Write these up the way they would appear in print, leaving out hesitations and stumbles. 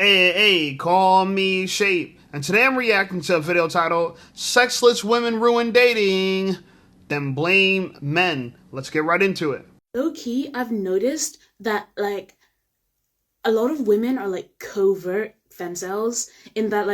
Hey, call me Shape. And today I'm reacting to a video titled Sexless Women Ruin Dating, Then Blame Men. Let's get right into it. Low key, I've noticed that a lot of women are covert femcels in that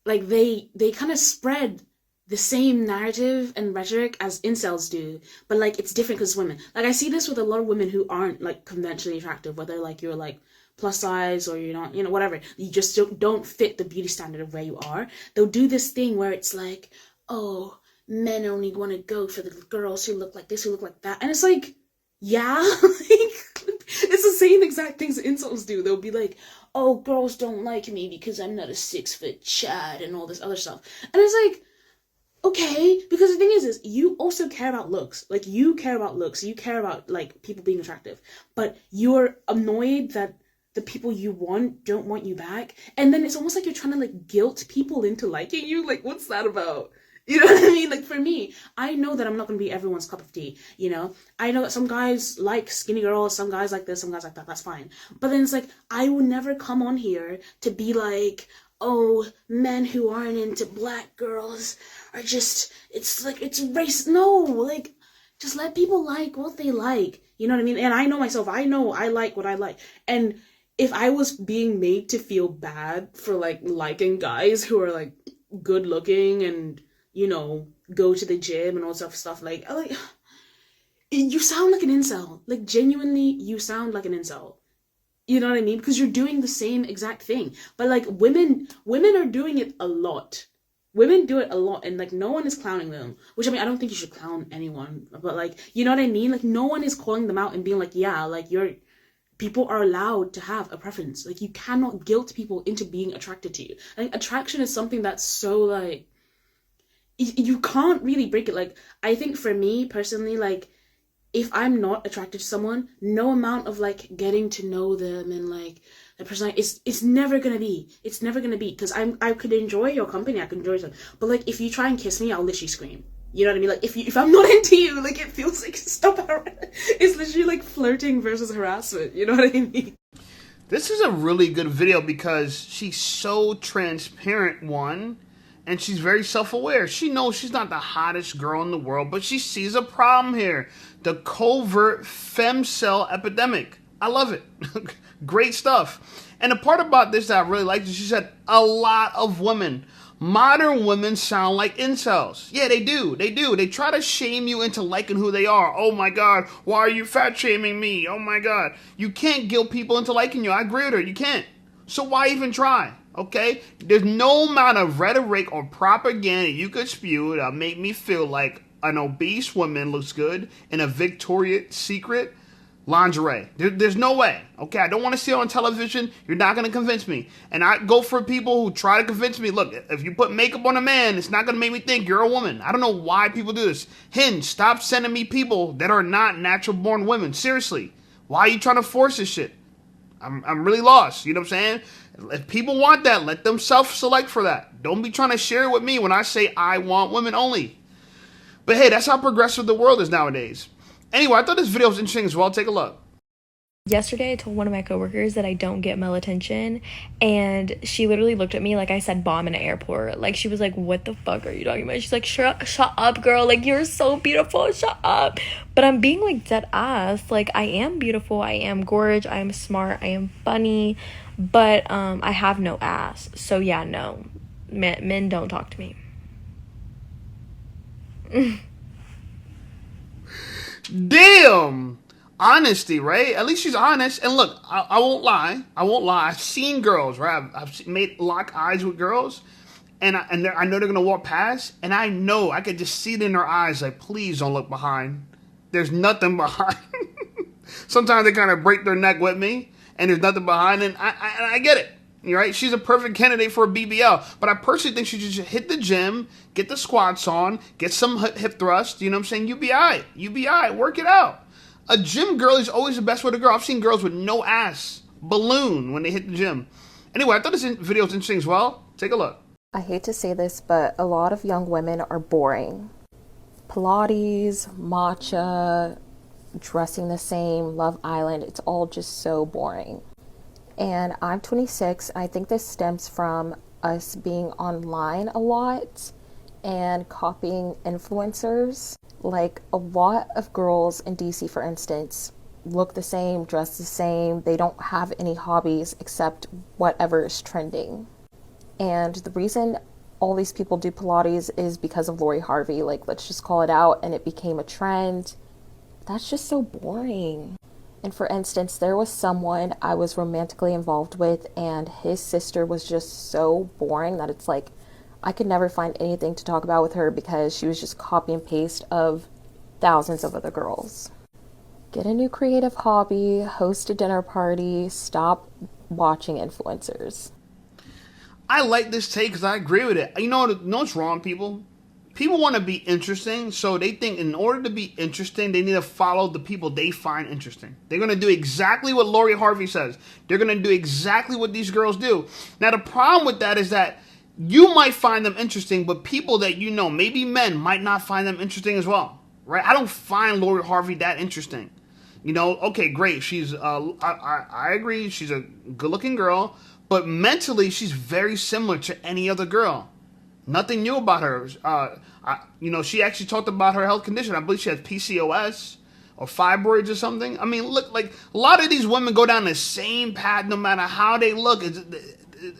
they kind of spread the same narrative and rhetoric as incels do, but it's different because women. I see this with a lot of women who aren't conventionally attractive, whether you're plus size or you're not, whatever. You just don't fit the beauty standard of where you are. They'll do this thing where it's oh, men only want to go for the girls who look like this, who look like that, and it's yeah, it's the same exact things that incels do. They'll be oh, girls don't like me because I'm not a 6-foot Chad and all this other stuff. And it's okay, because the thing is you also care about looks. You care about looks. You care about people being attractive. But you're annoyed that the people you want don't want you back. And then it's almost like you're trying to guilt people into liking you. What's that about? You know what I mean? For me, I know that I'm not going to be everyone's cup of tea, I know that some guys like skinny girls, some guys like this, some guys like that, that's fine. But then it's I will never come on here to be oh, men who aren't into black girls are just, it's race. No, just let people like what they like. You know what I mean? And I know myself, I know I like what I like. And if I was being made to feel bad for liking guys who are good looking and go to the gym and all that stuff. You sound like an incel. Genuinely, you sound like an incel. You know what I mean? Because you're doing the same exact thing. But women are doing it a lot. Women do it a lot, and no one is clowning them. Which, I mean, I don't think you should clown anyone. But you know what I mean? No one is calling them out and being yeah, people are allowed to have a preference. You cannot guilt people into being attracted to you. Attraction is something that's so you can't really break it. I think for me personally, if I'm not attracted to someone, no amount of getting to know them and the person, it's never gonna be because I could enjoy your company, I could enjoy them, but if you try and kiss me, I'll literally scream. You know what I mean? If I'm not into you, it feels stop. It's literally flirting versus harassment. You know what I mean? This is a really good video because she's so transparent, one, and she's very self-aware. She knows she's not the hottest girl in the world, but she sees a problem here. The covert femcel epidemic. I love it. Great stuff. And the part about this that I really liked is she said a lot of women, modern women, sound like incels. Yeah, they do. They do. They try to shame you into liking who they are. Oh my God, why are you fat shaming me? Oh my God. You can't guilt people into liking you. I agree with her. You can't. So why even try? Okay? There's no amount of rhetoric or propaganda you could spew that'll make me feel like an obese woman looks good in a Victoria's Secret lingerie. There's no way. Okay? I don't want to see it on television. You're not going to convince me. And I go for people who try to convince me, look, if you put makeup on a man, it's not going to make me think you're a woman. I don't know why people do this. Hinge, stop sending me people that are not natural born women. Seriously. Why are you trying to force this shit? I'm really lost. You know what I'm saying? If people want that, let them self-select for that. Don't be trying to share it with me when I say I want women only. But hey, that's how progressive the world is nowadays. Anyway, I thought this video was interesting as well. Take a look. Yesterday, I told one of my coworkers that I don't get male attention, and she literally looked at me like I said bomb in an airport. She was like, what the fuck are you talking about? She's like, shut up, girl. You're so beautiful. Shut up. But I'm being dead ass. I am beautiful. I am gorgeous. I am smart. I am funny. But I have no ass. So yeah, no. Men don't talk to me. Damn! Honesty, right? At least she's honest. And look, I won't lie. I've seen girls, right? I've made lock eyes with girls, and I know they're gonna walk past, and I know I could just see it in their eyes, please don't look behind. There's nothing behind. Sometimes they kind of break their neck with me, and there's nothing behind, and I get it. You're right. She's a perfect candidate for a BBL, but I personally think she should hit the gym, get the squats on, get some hip thrust. You know what I'm saying? You be alright. Work it out. A gym girl is always the best way to go. I've seen girls with no ass balloon when they hit the gym. Anyway, I thought this video was interesting as well. Take a look. I hate to say this, but a lot of young women are boring. Pilates, matcha, dressing the same, Love Island, it's all just so boring. And I'm 26. I think this stems from us being online a lot and copying influencers. Like, a lot of girls in DC, for instance, look the same, dress the same. They don't have any hobbies except whatever is trending. And the reason all these people do Pilates is because of Lori Harvey. Like, let's just call it out, and it became a trend. That's just so boring. And for instance, there was someone I was romantically involved with, and his sister was just so boring that it's like I could never find anything to talk about with her because she was just copy and paste of thousands of other girls. Get a new creative hobby, host a dinner party, stop watching influencers. I like this take because I agree with it. You know what's wrong, people? People want to be interesting, so they think in order to be interesting, they need to follow the people they find interesting. They're going to do exactly what Lori Harvey says. They're going to do exactly what these girls do. Now, the problem with that is that you might find them interesting, but people that you know, maybe men, might not find them interesting as well, right? I don't find Lori Harvey that interesting. You know, okay, great. She's, I agree, she's a good-looking girl, but mentally, she's very similar to any other girl. Nothing new about her. She actually talked about her health condition. I believe she has PCOS or fibroids or something. I mean, look, like a lot of these women go down the same path no matter how they look. It's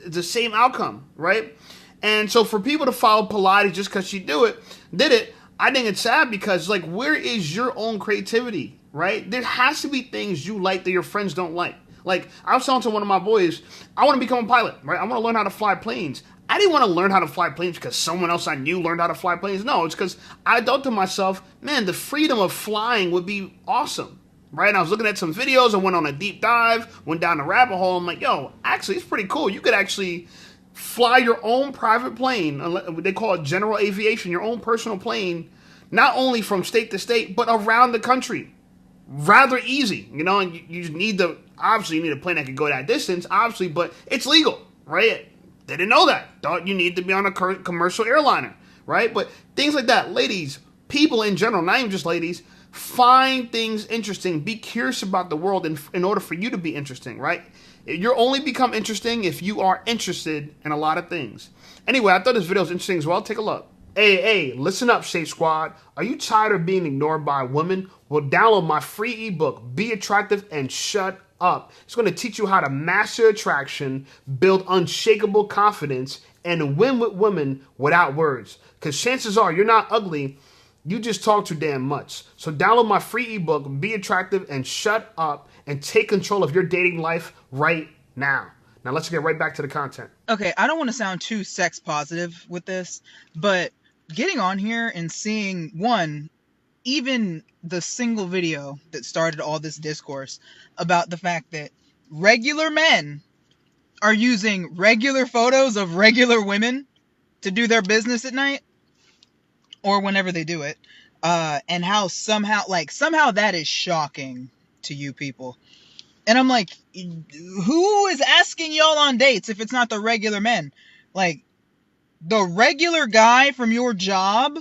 the same outcome, right? And so for people to follow Pilates just because she did it, I think it's sad because, like, where is your own creativity, right? There has to be things you like that your friends don't like. Like, I was telling to one of my boys, I want to become a pilot, right? I want to learn how to fly planes. I didn't want to learn how to fly planes because someone else I knew learned how to fly planes. No, it's because I thought to myself, man, the freedom of flying would be awesome, right? And I was looking at some videos. I went on a deep dive, went down the rabbit hole. I'm like, yo, actually, it's pretty cool. You could actually fly your own private plane. They call it general aviation, your own personal plane, not only from state to state, but around the country. Rather easy, you know, and you need obviously you need a plane that can go that distance, obviously, but it's legal, right? They didn't know that. Thought you need to be on a commercial airliner, right? But things like that, ladies, people in general, not even just ladies, find things interesting. Be curious about the world in order for you to be interesting, right? You'll only become interesting if you are interested in a lot of things. Anyway, I thought this video was interesting as well. Take a look. Hey, listen up, Safe Squad. Are you tired of being ignored by women? Well, download my free ebook, Be Attractive and Shut Up. It's going to teach you how to master attraction, build unshakable confidence, and win with women without words. Because chances are you're not ugly, you just talk too damn much. So download my free ebook, Be Attractive and Shut Up, and take control of your dating life right now. Now let's get right back to the content. Okay, I don't want to sound too sex positive with this, but getting on here and seeing, one, even the single video that started all this discourse about the fact that regular men are using regular photos of regular women to do their business at night or whenever they do it, and how somehow that is shocking to you people. And I'm like, who is asking y'all on dates if it's not the regular men? Like, the regular guy from your job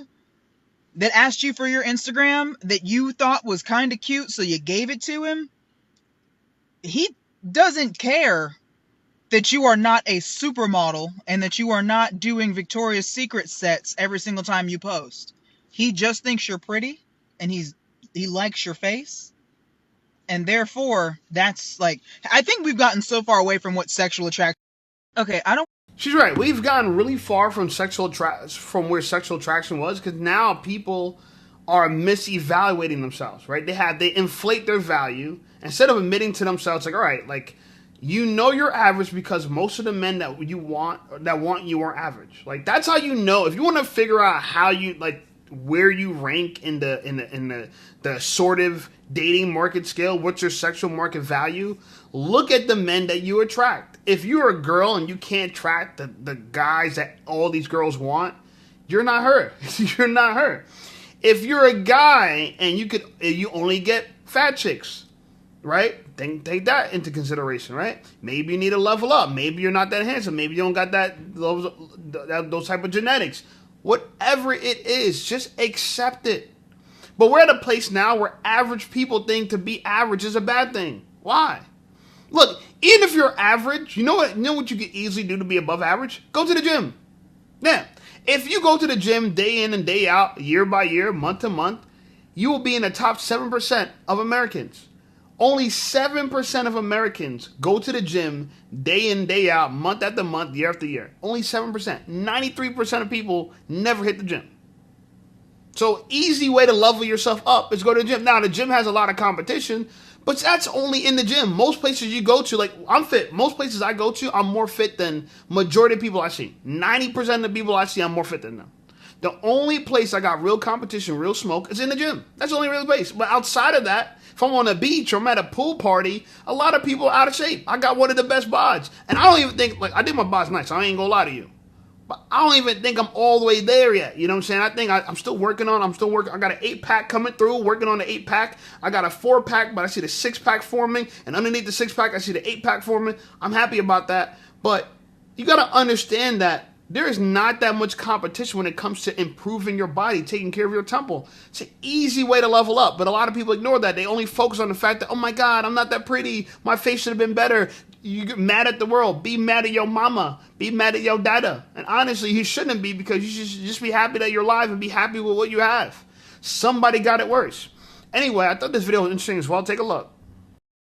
that asked you for your Instagram that you thought was kind of cute, so you gave it to him, he doesn't care that you are not a supermodel and that you are not doing Victoria's Secret sets every single time you post. He just thinks you're pretty and he likes your face. And therefore, that's like, I think we've gotten so far away from what sexual attraction. Okay, She's right. We've gotten really far from from where sexual attraction was, because now people are misevaluating themselves, right? They inflate their value instead of admitting to themselves, like, all right, like, you know you're average because most of the men that want you are average. Like, that's how you know. If you want to figure out how you, like, where you rank in the assortive dating market scale, what's your sexual market value, look at the men that you attract. If you're a girl and you can't attract the guys that all these girls want, you're not her. You're not her. If you're a guy and you only get fat chicks, right? Then take that into consideration, right? Maybe you need to level up. Maybe you're not that handsome. Maybe you don't got those type of genetics. Whatever it is, just accept it. But we're at a place now where average people think to be average is a bad thing. Why? Look, Even if you're average, you know what you can easily do to be above average? Go to the gym. Yeah. If you go to the gym day in and day out, year by year, month to month, you will be in the top 7% of Americans. Only 7% of Americans go to the gym day in, day out, month after month, year after year. Only 7%. 93% of people never hit the gym. So easy way to level yourself up is go to the gym. Now, the gym has a lot of competition, but that's only in the gym. Most places you go to, like, I'm fit. Most places I go to, I'm more fit than majority of people I see. 90% of the people I see, I'm more fit than them. The only place I got real competition, real smoke, is in the gym. That's the only real place. But outside of that, if I'm on a beach or I'm at a pool party, a lot of people are out of shape. I got one of the best bods. And I don't even think, like, I did my bods nice. So I ain't gonna lie to you. But I don't even think I'm all the way there yet. You know what I'm saying? I think I'm still working on. I got an 8-pack coming through, working on the 8-pack. I got a 4-pack, but I see the 6-pack forming. And underneath the 6-pack, I see the 8-pack forming. I'm happy about that. But you got to understand that there is not that much competition when it comes to improving your body, taking care of your temple. It's an easy way to level up, but a lot of people ignore that. They only focus on the fact that, oh my God, I'm not that pretty. My face should have been better. You get mad at the world. Be mad at your mama. Be mad at your dada. And honestly, you shouldn't be, because you should just be happy that you're alive and be happy with what you have. Somebody got it worse. Anyway, I thought this video was interesting as well. Take a look.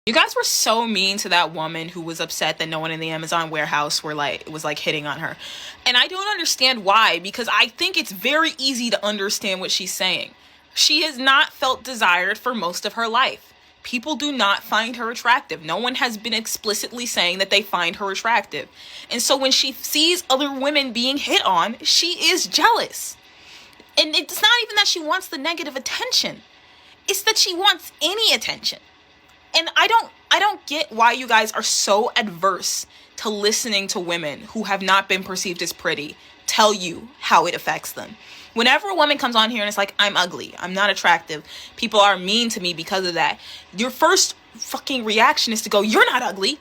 You guys were so mean to that woman who was upset that no one in the Amazon warehouse was hitting on her. And I don't understand why, because I think it's very easy to understand what she's saying. She has not felt desired for most of her life. People do not find her attractive. No one has been explicitly saying that they find her attractive. And so when she sees other women being hit on, she is jealous. And it's not even that she wants the negative attention. It's that she wants any attention. And I don't get why you guys are so adverse to listening to women who have not been perceived as pretty tell you how it affects them. Whenever a woman comes on here and it's like, I'm ugly, I'm not attractive, people are mean to me because of that, your first fucking reaction is to go, you're not ugly.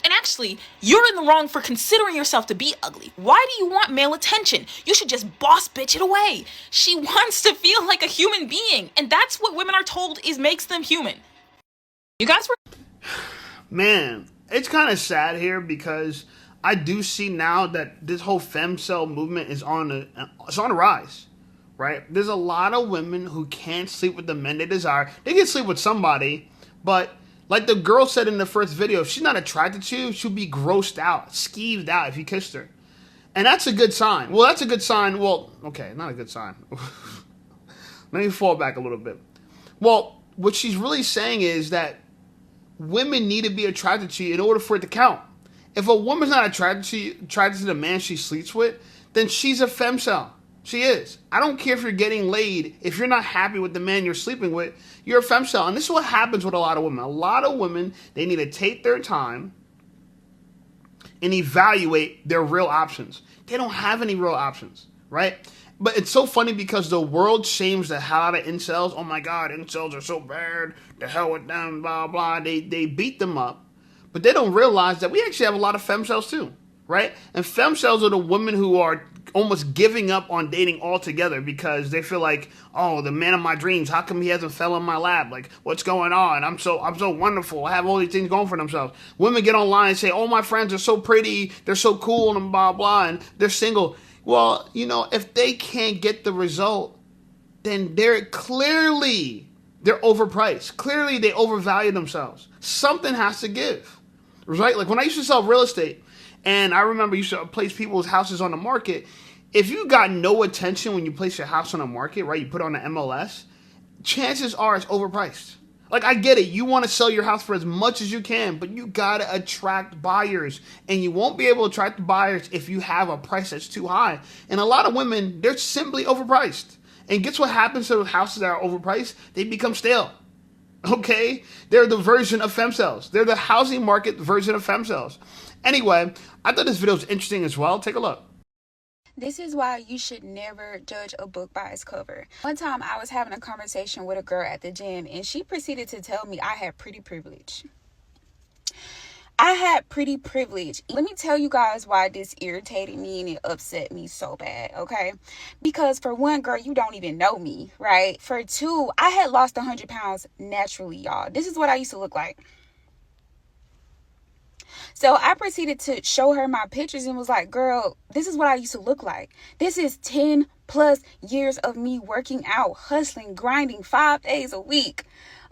And actually, you're in the wrong for considering yourself to be ugly. Why do you want male attention? You should just boss bitch it away. She wants to feel like a human being. And that's what women are told makes them human. You guys were... Man, it's kind of sad here, because I do see now that this whole femcel movement is on a rise, right? There's a lot of women who can't sleep with the men they desire. They can sleep with somebody, but like the girl said in the first video, if she's not attracted to you, she'll be grossed out, skeeved out if you kissed her. And that's a good sign. Well, that's a good sign. Well, okay, not a good sign. Let me fall back a little bit. Well, what she's really saying is that women need to be attracted to you in order for it to count. If a woman's not attracted to the man she sleeps with, then she's a femcel. She is. I don't care if you're getting laid. If you're not happy with the man you're sleeping with, you're a femcel. And this is what happens with a lot of women. A lot of women, they need to take their time and evaluate their real options. They don't have any real options, right? But it's so funny because the world shames the hell out of incels. Oh my God, incels are so bad. The hell with them, blah, blah. They beat them up. But they don't realize that we actually have a lot of femcels too, right? And femcels are the women who are almost giving up on dating altogether because they feel like, oh, the man of my dreams, how come he hasn't fell in my lap? Like, what's going on? I'm so wonderful. I have all these things going for themselves. Women get online and say, oh, my friends are so pretty. They're so cool and blah, blah, and they're single. Well, you know, if they can't get the result, then they're overpriced. Clearly, they overvalue themselves. Something has to give, right? Like when I used to sell real estate, and I remember you used to place people's houses on the market. If you got no attention when you place your house on the market, right? You put it on the MLS, chances are it's overpriced. Like, I get it. You want to sell your house for as much as you can, but you got to attract buyers. And you won't be able to attract the buyers if you have a price that's too high. And a lot of women, they're simply overpriced. And guess what happens to those houses that are overpriced? They become stale. Okay? They're the version of femcels. They're the housing market version of femcels. Anyway, I thought this video was interesting as well. Take a look. This is why you should never judge a book by its cover. One time I was having a conversation with a girl at the gym and she proceeded to tell me I had pretty privilege. I had pretty privilege. Let me tell you guys why this irritated me and it upset me so bad, okay? Because for one, girl, you don't even know me, right? For two, I had lost 100 pounds naturally, y'all. This is what I used to look like. So I proceeded to show her my pictures and was like, girl, this is what I used to look like. This is 10 plus years of me working out, hustling, grinding 5 days a week.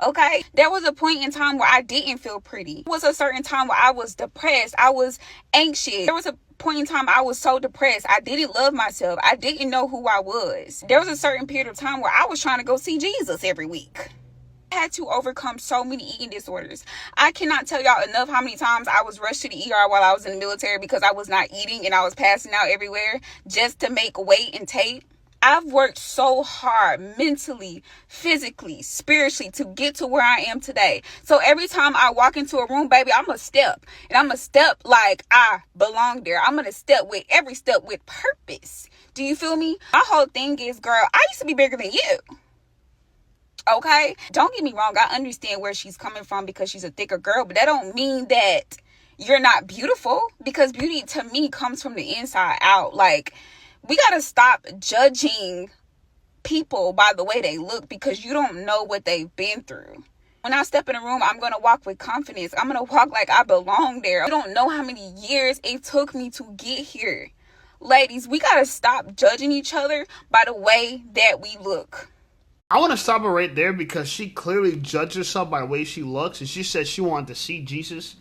Okay, there was a point in time where I didn't feel pretty. There was a certain time where I was depressed. I was anxious. There was a point in time I was so depressed. I didn't love myself. I didn't know who I was. There was a certain period of time where I was trying to go see Jesus every week. I had to overcome so many eating disorders. I cannot tell y'all enough how many times I was rushed to the ER while I was in the military because I was not eating and I was passing out everywhere just to make weight and tape. I've worked so hard mentally, physically, spiritually to get to where I am today. So every time I walk into a room, baby, I'm a step. And I'm a step like I belong there. I'm going to step with every step with purpose. Do you feel me? My whole thing is, girl, I used to be bigger than you. Okay? Don't get me wrong. I understand where she's coming from because she's a thicker girl. But that don't mean that you're not beautiful. Because beauty to me comes from the inside out. Like, we got to stop judging people by the way they look because you don't know what they've been through. When I step in a room, I'm going to walk with confidence. I'm going to walk like I belong there. You don't know how many years it took me to get here. Ladies, we got to stop judging each other by the way that we look. I want to stop her right there because she clearly judged herself by the way she looks. And she said she wanted to see Jesus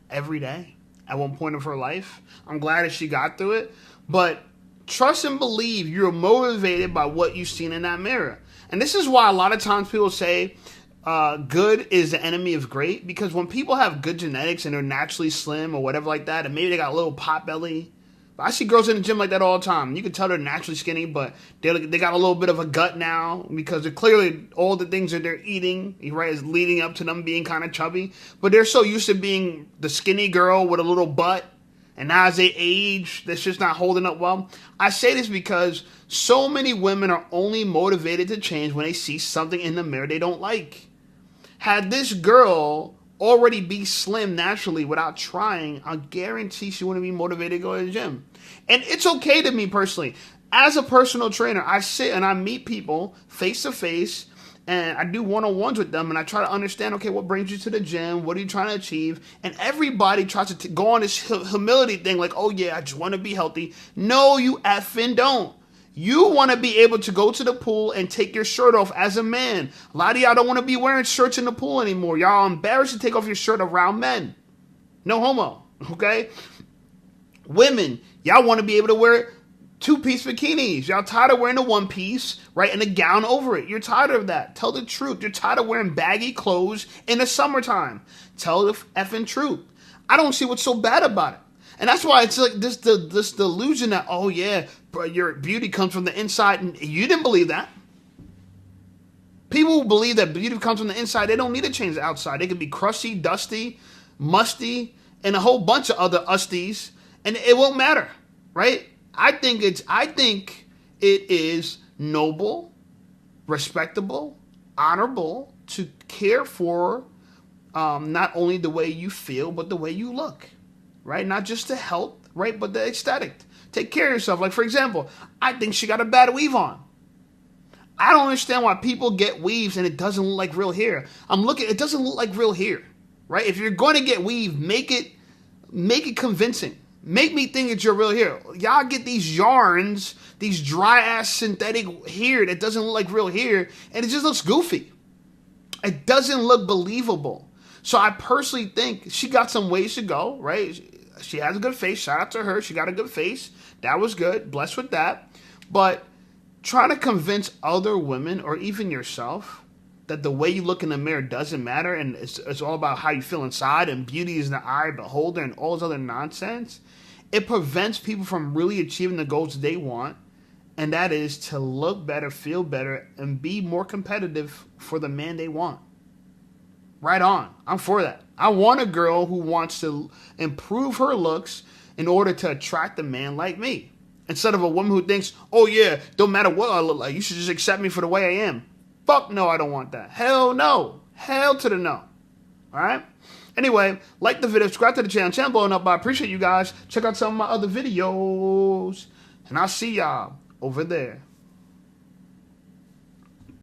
every day at one point of her life. I'm glad that she got through it. But trust and believe you're motivated by what you've seen in that mirror. And this is why a lot of times people say good is the enemy of great. Because when people have good genetics and they're naturally slim or whatever like that, and maybe they got a little pot belly. I see girls in the gym like that all the time. You can tell they're naturally skinny, but they got a little bit of a gut now because they're clearly all the things that they're eating, right, is leading up to them being kind of chubby. But they're so used to being the skinny girl with a little butt. And now as they age, that's just not holding up well. I say this because so many women are only motivated to change when they see something in the mirror they don't like. Had this girl already be slim naturally without trying, I guarantee she wouldn't be motivated to go to the gym. And it's okay to me personally. As a personal trainer, I sit and I meet people face to face and I do one-on-ones with them and I try to understand, okay, what brings you to the gym? What are you trying to achieve? And everybody tries to go on this humility thing like, oh yeah, I just want to be healthy. No, you effing don't. You want to be able to go to the pool and take your shirt off as a man. A lot of y'all don't want to be wearing shirts in the pool anymore. Y'all are embarrassed to take off your shirt around men. No homo, okay? Women, y'all want to be able to wear two-piece bikinis. Y'all tired of wearing a one-piece, right, and a gown over it. You're tired of that. Tell the truth. You're tired of wearing baggy clothes in the summertime. Tell the effing truth. I don't see what's so bad about it. And that's why it's like this delusion that, oh yeah, your beauty comes from the inside. And you didn't believe that. People who believe that beauty comes from the inside, they don't need to change the outside. They can be crusty, dusty, musty, and a whole bunch of other usties, and it won't matter, right? I think it is noble, respectable, honorable to care for not only the way you feel, but the way you look. Right? Not just the health, right? But the aesthetic. Take care of yourself. Like, for example, I think she got a bad weave on. I don't understand why people get weaves and it doesn't look like real hair. It doesn't look like real hair, right? If you're going to get weave, make it convincing. Make me think it's your real hair. Y'all get these yarns, these dry-ass synthetic hair that doesn't look like real hair, and it just looks goofy. It doesn't look believable. So I personally think she got some ways to go, right? She has a good face. Shout out to her. She got a good face. That was good. Blessed with that. But trying to convince other women or even yourself that the way you look in the mirror doesn't matter and it's all about how you feel inside and beauty is in the eye of the beholder and all this other nonsense, it prevents people from really achieving the goals they want, and that is to look better, feel better, and be more competitive for the man they want. Right on. I'm for that. I want a girl who wants to improve her looks in order to attract a man like me. Instead of a woman who thinks, oh yeah, don't matter what I look like, you should just accept me for the way I am. Fuck no, I don't want that. Hell no. Hell to the no. Alright? Anyway, like the video, subscribe to the channel. Channel blowing up. I appreciate you guys. Check out some of my other videos. And I'll see y'all over there.